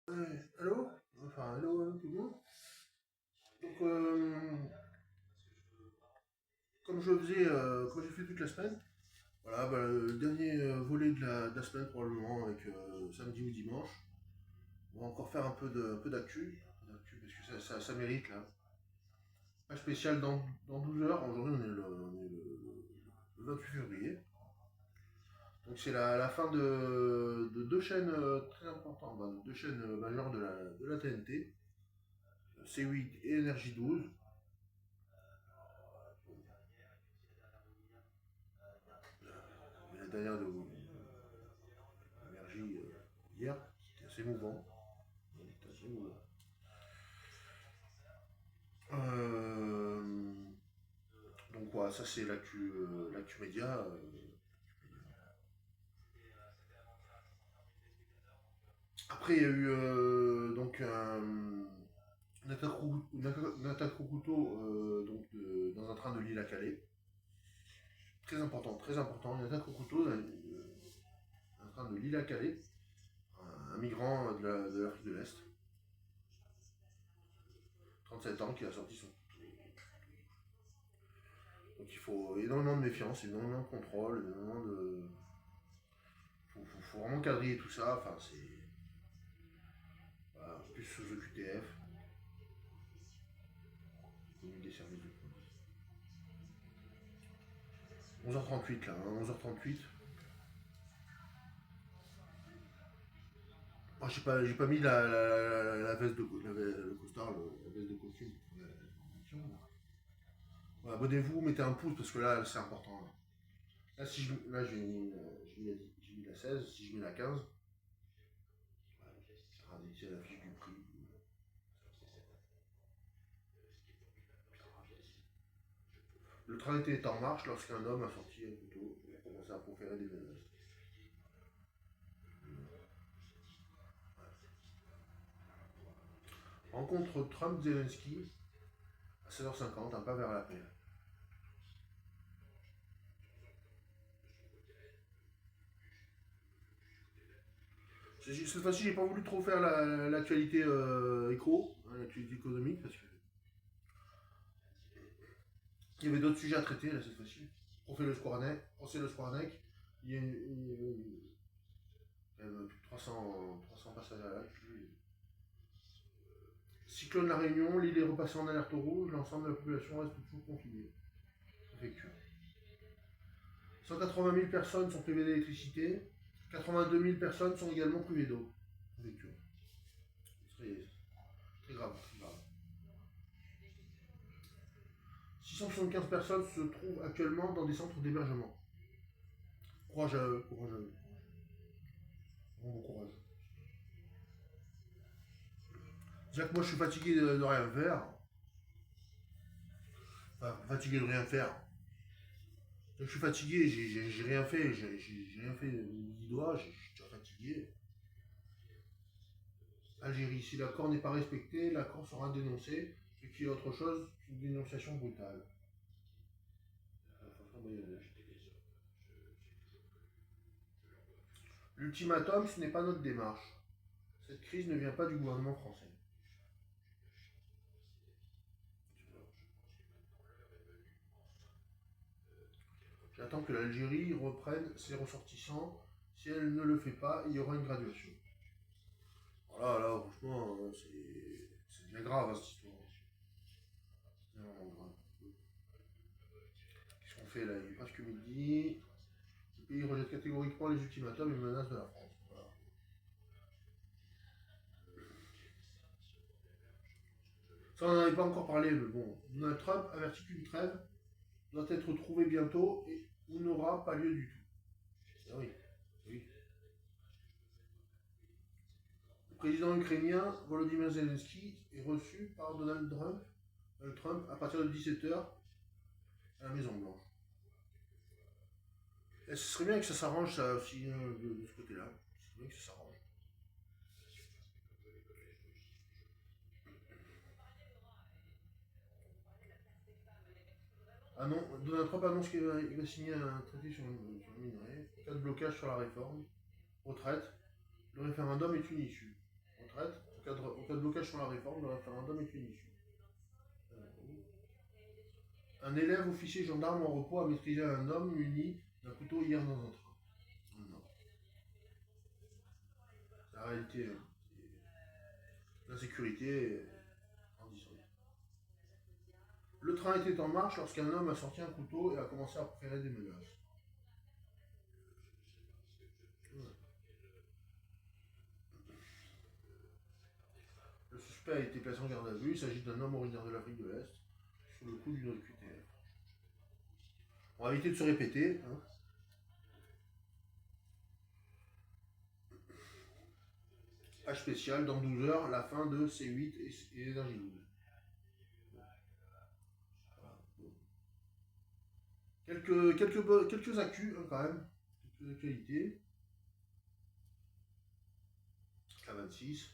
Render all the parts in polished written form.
Allô? Enfin, allô, tout le monde. Donc, comme j'ai fait toute la semaine, voilà, bah, le dernier volet de la semaine probablement, avec samedi ou dimanche. On va encore faire un peu d'actu, parce que ça mérite là. Pas spécial dans 12 heures. Aujourd'hui, on est le 28 février. Donc, c'est la fin de deux chaînes très importantes, bah, de deux chaînes majeures de la TNT, C8 et Énergie 12. Et la dernière de Énergie hier, c'était assez émouvant. C'était assez émouvant. Euh, donc voilà, ça c'est l'actu média. Après il y a eu donc une attaque au couteau dans un train de Lille à Calais. Très important, très important. Une attaque au couteau dans un train de Lille à Calais. Un migrant de l'Afrique de l'Est, 37 ans, qui a sorti son couteau. Donc il faut énormément de méfiance, énormément de contrôle, énormément de. Faut vraiment cadrer tout ça. Enfin, c'est. Voilà, plus sous EQTF, connu des services de police. 11h38 là, hein, 11h38. Moi, j'ai pas mis la veste le costard, la veste de costume. Ouais, abonnez-vous, mettez un pouce parce que là, c'est important. Là, si là j'ai mis la 16, si je mets la 15, ça sera ici à la fiche du prix. Le train était en marche lorsqu'un homme a sorti un couteau et a commencé à proférer des menaces. Rencontre Trump-Zelensky à 16h50, un pas vers la paix. Cette fois-ci, j'ai pas voulu trop faire l'actualité éco, hein, l'actualité économique, parce qu'il y avait d'autres sujets à traiter là cette fois-ci. Procès le Squarnec, il y a quand même plus de 300 passages à l'acte. Cyclone La Réunion, l'île est repassée en alerte rouge, l'ensemble de la population reste toujours confinée. Préfecture. 180 000 personnes sont privées d'électricité, 82 000 personnes sont également privées d'eau. Préfecture. Très, très grave, très grave. 675 personnes se trouvent actuellement dans des centres d'hébergement. Courage à eux, courage à eux. Bon courage. Déjà que moi je suis fatigué de rien faire. Enfin, fatigué de rien faire. Je suis fatigué, j'ai rien fait, j'ai rien fait de 10 doigts, je suis déjà fatigué. Algérie, si l'accord n'est pas respecté, l'accord sera dénoncé, ce qui est autre chose qu'une dénonciation brutale. L'ultimatum, ce n'est pas notre démarche. Cette crise ne vient pas du gouvernement français. J'attends que l'Algérie reprenne ses ressortissants. Si elle ne le fait pas, il y aura une graduation. Voilà, là, franchement, c'est bien grave, hein, cette histoire. C'est vraiment grave. Qu'est-ce qu'on fait là? Il est presque midi. Le pays rejette catégoriquement les ultimatums et menace de la France. Voilà. Ça, on n'en avait pas encore parlé, mais bon. Donald Trump avertit qu'une trêve doit être trouvée bientôt et ou n'aura pas lieu du tout. Ah oui, oui. Le président ukrainien Volodymyr Zelensky est reçu par Donald Trump à partir de 17h à la Maison Blanche. Et ce serait bien que ça s'arrange ça aussi de ce côté-là. Ce serait bien que ça s'arrange. Ah non, Donald Trump annonce qu'il va signer un traité sur le minerai. Cas de blocage sur la réforme. Retraite. Le référendum est une issue. retraite en cas de blocage sur la réforme, le référendum est une issue. Un élève officier gendarme en repos a maîtrisé un homme muni d'un couteau hier dans un train. Non. C'est la réalité. Hein. L'insécurité en disant. Le train était en marche lorsqu'un homme a sorti un couteau et a commencé à proférer des menaces. Le suspect a été placé en garde à vue. Il s'agit d'un homme originaire de l'Afrique de l'Est, sous le coup d'une OQTF. On va éviter de se répéter. Hein. H spécial, dans 12 heures, la fin de C8 et Énergie 12. Quelques accus, hein, quand même. Quelques actualités. La 26.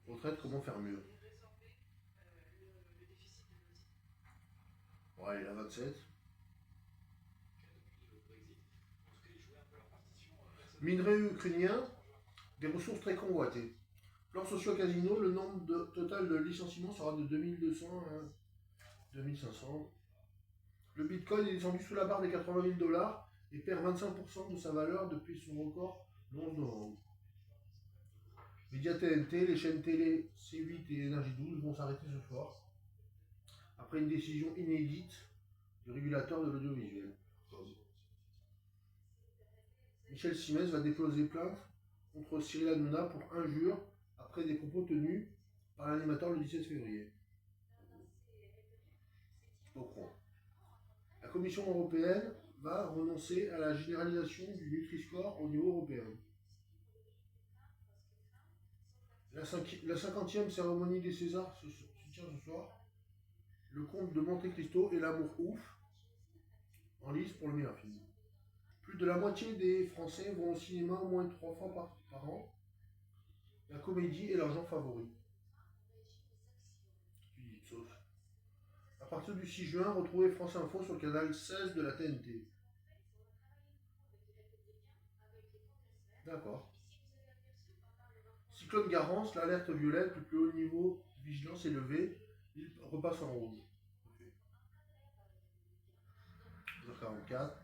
Retraite, comment faire mieux? Ouais, la 27. Minerais ukrainiens, des ressources très convoitées. Plan socio-casino, le nombre total de licenciements sera de 2200 à 2500. Le bitcoin est descendu sous la barre des 80 000 dollars et perd 25% de sa valeur depuis son record le 11 novembre. Média TNT, les chaînes télé C8 et Énergie 12 vont s'arrêter ce soir, après une décision inédite du régulateur de l'audiovisuel. Michel Simès va déposer plainte contre Cyril Hanouna pour injure après des propos tenus par l'animateur le 17 février. La Commission européenne va renoncer à la généralisation du Nutri-Score au niveau européen. La 50e cérémonie des Césars se tient ce soir. Le Comte de Monte Cristo et L'amour ouf en lice pour le meilleur film. Plus de la moitié des Français vont au cinéma au moins 3 fois par an. La comédie est leur genre favori. À partir du 6 juin, retrouvez France Info sur le canal 16 de la TNT. D'accord. Cyclone Garance, l'alerte violette, le plus haut niveau de vigilance est levé. Il repasse en rouge. 44.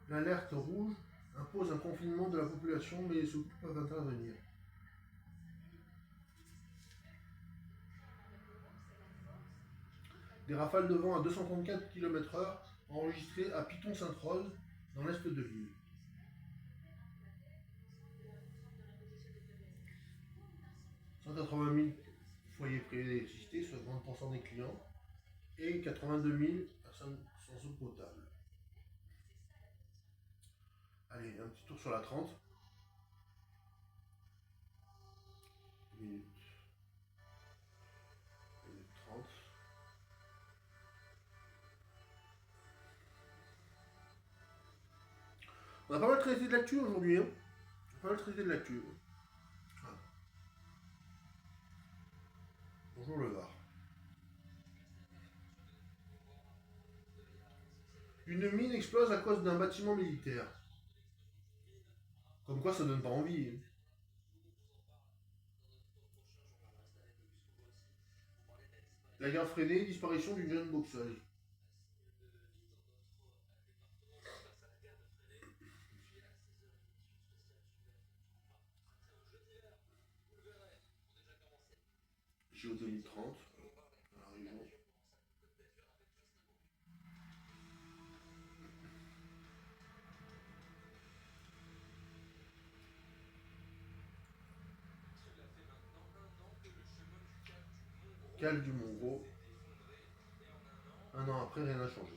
L'alerte rouge impose un confinement de la population, mais les secours peuvent intervenir. Des rafales de vent à 234 km/h enregistrées à Piton-Sainte-Rose, dans l'est de l'île. « 180 000 foyers privés d'électricité, soit 30% des clients, et 82 000 personnes sans eau potable. » Allez, un petit tour sur la 30. Minute 30. On a pas mal traité de l'actu aujourd'hui. Hein. On a pas mal traité de l'actu. Ah. Bonjour le Var. Une mine explose à cause d'un bâtiment militaire. Comme quoi ça donne pas envie. Hein. La guerre freinée, disparition d'une jeune boxeuse. JO 2030, à la région. Cale du Mont-Gros. Un an après, rien n'a changé.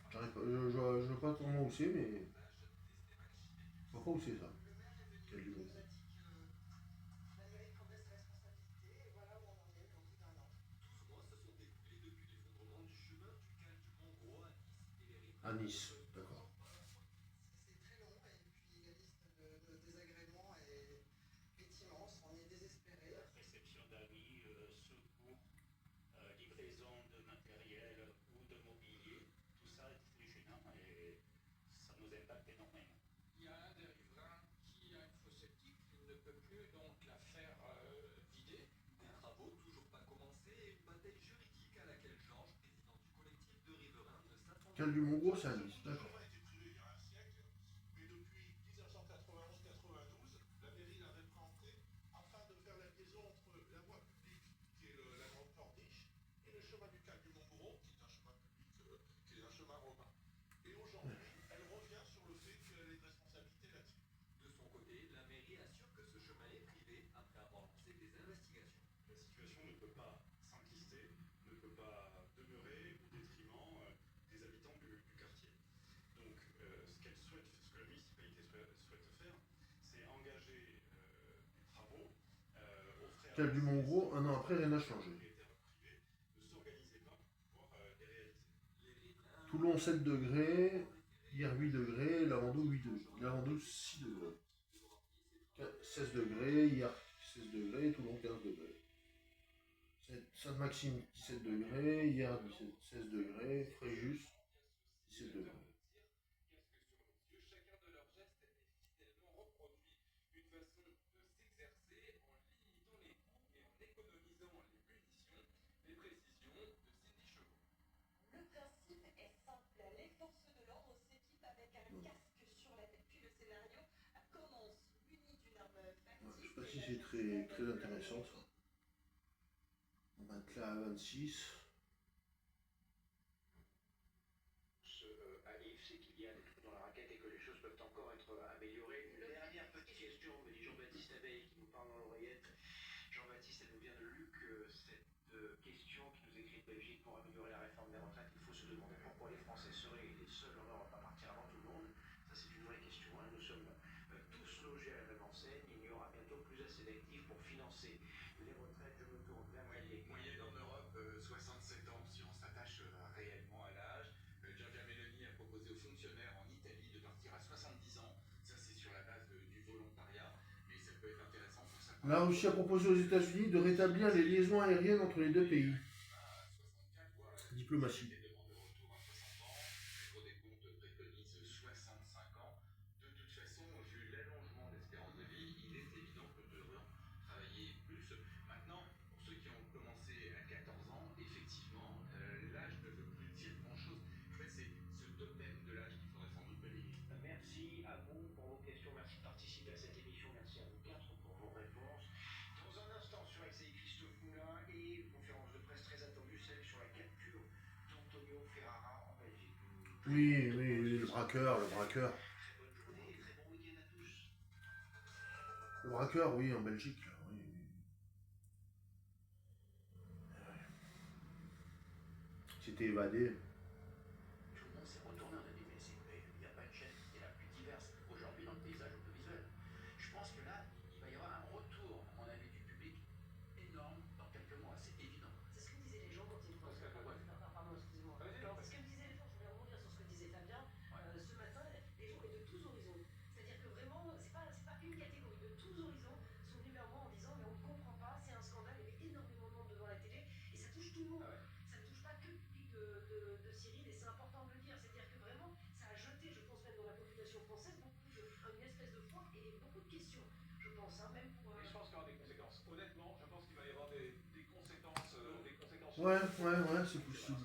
Je vois pas comment où c'est, mais. Je vois pas où c'est ça. Cale du Mont-Gros. À Nice, d'accord. Cal du Mont-Gros, c'est à Nice, d'accord. Cal du Mont-Gros, un an après, rien n'a changé. Toulon 7 degrés, hier 8 degrés, Lavandou 8 degrés. Lavandou 6 degrés. 16 degrés, hier 16 degrés, Toulon 15 degrés. Sainte-Maxime 17 degrés, hier 16 degrés, Fréjus 17 degrés. Ouais, je sais pas si c'est très intéressant ça. On va être là à 26. La Russie a proposé aux États-Unis de rétablir les liaisons aériennes entre les deux pays. Diplomatie. Oui, oui, le braqueur, le braqueur. Le braqueur, oui, en Belgique. Oui, oui. C'était évadé. Ouais, ouais, ouais, c'est possible.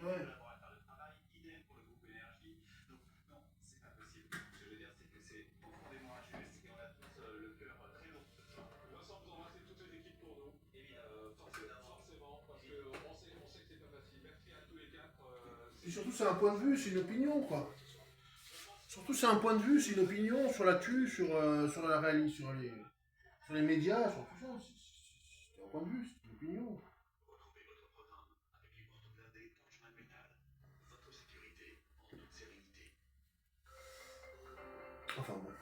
Ouais. Et surtout, c'est un point de vue, c'est une opinion, quoi. Surtout, c'est un point de vue, c'est une opinion sur l'actu, sur la réalité, sur les médias, sur tout ça. C'est un point de vue, c'est une opinion. Enfin bon.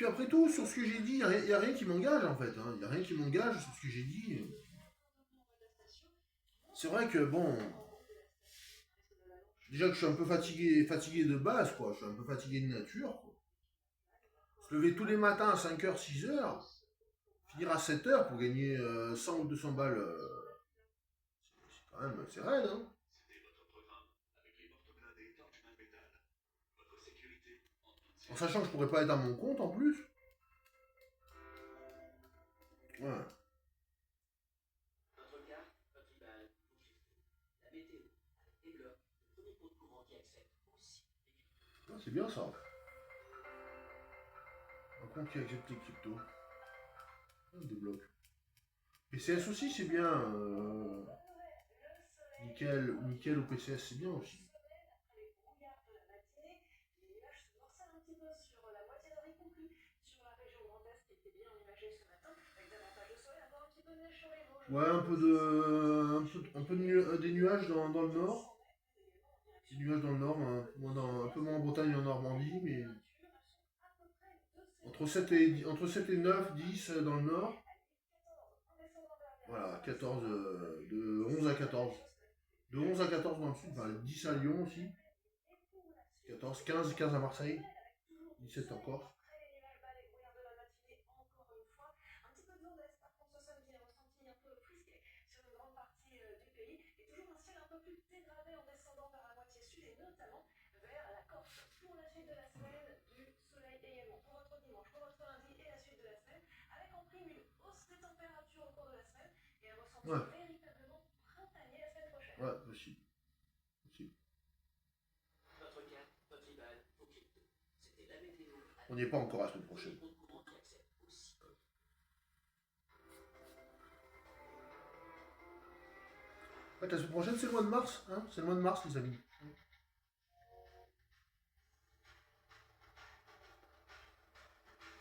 puis après tout, sur ce que j'ai dit, il n'y a rien qui m'engage en fait. Il n'y a rien qui m'engage sur ce que j'ai dit. C'est vrai que bon, déjà que je suis un peu fatigué de base, quoi. Je suis un peu fatigué de nature, quoi. Se lever tous les matins à 5h, 6h, finir à 7h pour gagner 100 ou 200 balles, c'est quand même, c'est raide, hein. En sachant que je pourrais pas être à mon compte en plus. Ouais. Ah, c'est bien ça. Un compte qui accepte les cryptos. On débloque. PCS aussi, c'est bien. Nickel au PCS, c'est bien aussi. Ouais, des nuages dans le nord. Des nuages dans le nord, hein. Un peu moins en Bretagne et en Normandie, mais entre 7 et 9, 10 dans le nord. Voilà, 14, de 11 à 14. De 11 à 14 dans le sud, enfin, 10 à Lyon aussi. 14, 15 à Marseille. 17 encore. Ouais. Ouais, possible. Possible. On n'y est pas encore la semaine prochaine. En fait, la semaine prochaine, c'est le mois de mars. Hein, c'est le mois de mars, les amis.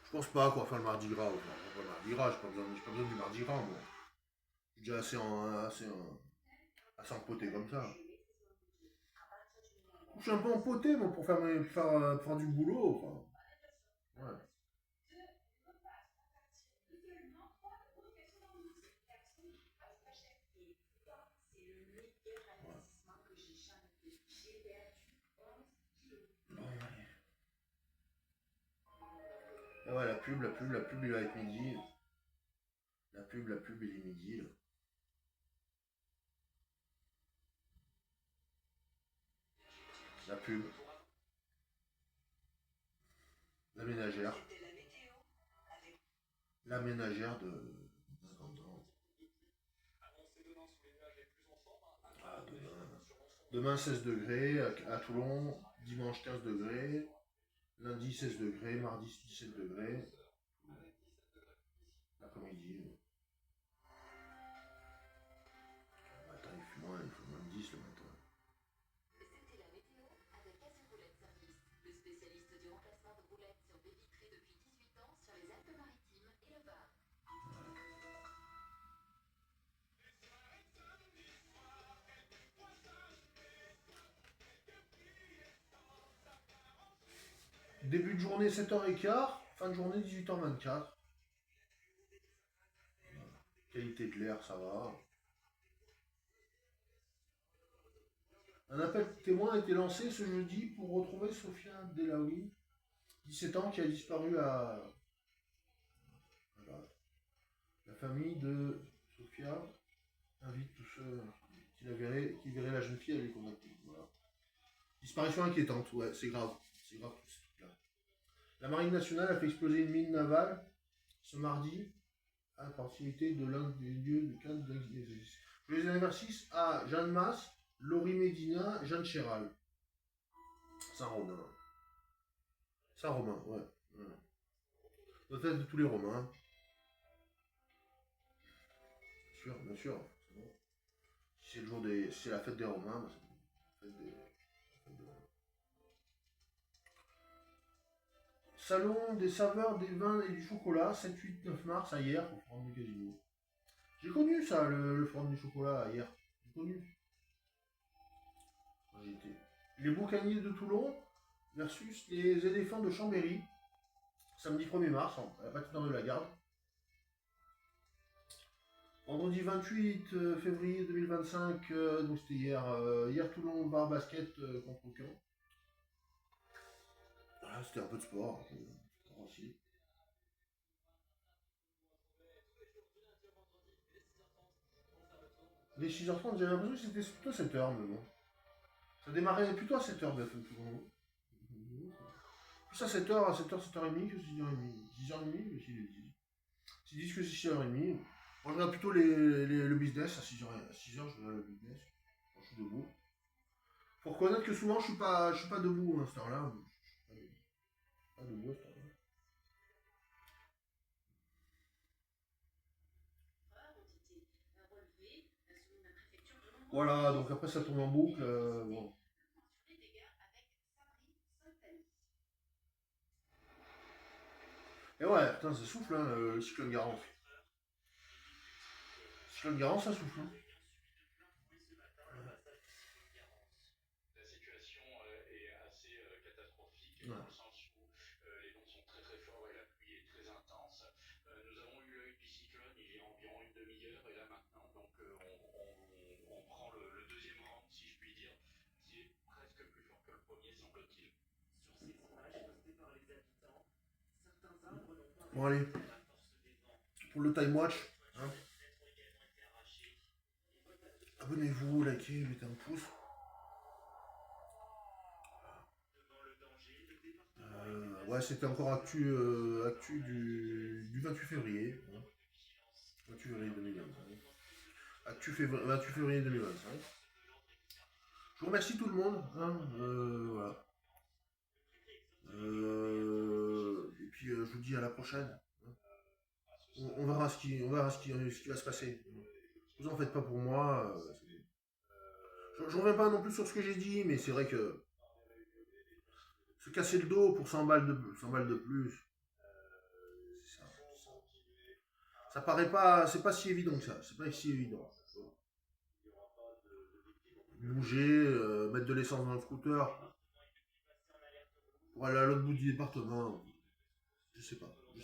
Je pense pas qu'on va faire le mardi gras. Enfin, le mardi gras, j'ai pas besoin du mardi gras, moi. Je suis déjà assez empoté comme ça. Je suis un peu empoté, moi, pour faire du boulot. Enfin, ouais. Bon, allez. Ah ouais, la pub, il va être midi. La pub, il est midi, là. La pub. La ménagère. La ménagère de 50 ans. Ah, demain 16 degrés à Toulon. Dimanche 15 degrés. Lundi 16 degrés. Mardi 17 degrés. L'après-midi. Le matin, il fait moins 10 le matin. Début de journée 7h15, fin de journée 18h24. Qualité de l'air, ça va. Un appel témoin a été lancé ce jeudi pour retrouver Sofia Delaoui, 17 ans, qui a disparu à... Voilà. La famille de Sofia invite tous ceux qui verraient la jeune fille à les contacter. Voilà. Disparition inquiétante, ouais, c'est grave. C'est grave tout ça. La Marine nationale a fait exploser une mine navale ce mardi à proximité de l'un des lieux de cadre d'exercice. Joyeux anniversaire à Jeanne Masse, Laurie Médina, Jeanne Chéral. Saint-Romain. Saint-Romain, ouais. Peut-être de tous les Romains. Bien sûr, bien sûr. Si c'est la fête des Romains, bah, c'est la fête des Romains. Salon des saveurs, des vins et du chocolat, 7, 8, 9 mars, à hier, au Forum du Casino. J'ai connu ça, le Forum du chocolat, hier. J'ai connu. J'y étais. Les boucaniers de Toulon versus les éléphants de Chambéry. Samedi 1er mars, à la patinoire de la Garde. Vendredi 28 février 2025, donc c'était hier, hier Toulon Bar Basket contre Caen. Voilà, c'était un peu de sport, sport aussi. Les 6h30, j'avais l'impression que c'était plutôt 7h, mais bon. Ça démarrait plutôt à 7h, BFM Toulon. Plus à 7h, à 7h, 7h30 que 6h30. 6h30, mais s'ils disent. S'ils disent que c'est 6h30. Moi, je regarde plutôt le business. À 6h, je regarde le business. Quand je suis debout. Faut reconnaître que souvent, je suis pas debout à cette heure-là. Je suis pas debout à cette heure-là. Voilà, donc après, ça tourne en boucle. Bon. Et ouais, putain, ça souffle, hein, le cyclone Garance. Le cyclone Garance, ça souffle. Hein. Ouais. Bon, allez, pour le Time Watch, hein, abonnez-vous, likez, mettez un pouce. Ouais, c'était encore actu du 28 février. Hein, 28 février 2025. Actu 28 février 2025. Je vous remercie tout le monde. Hein, voilà. Et puis je vous dis à la prochaine. Hein. On verra ce qui va se passer. Vous en faites pas pour moi. Je reviens pas non plus sur ce que j'ai dit, mais c'est vrai que se casser le dos pour 100 balles de plus, ça, ça paraît pas, c'est pas si évident que ça. C'est pas si évident. Bouger, mettre de l'essence dans le scooter pour aller à l'autre bout du département, je sais pas. Mais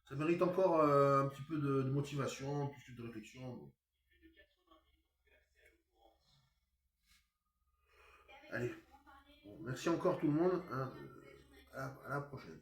ça mérite encore un petit peu de motivation, plus que de réflexion. Bon. Allez, bon, merci encore tout le monde. Hein, à la prochaine.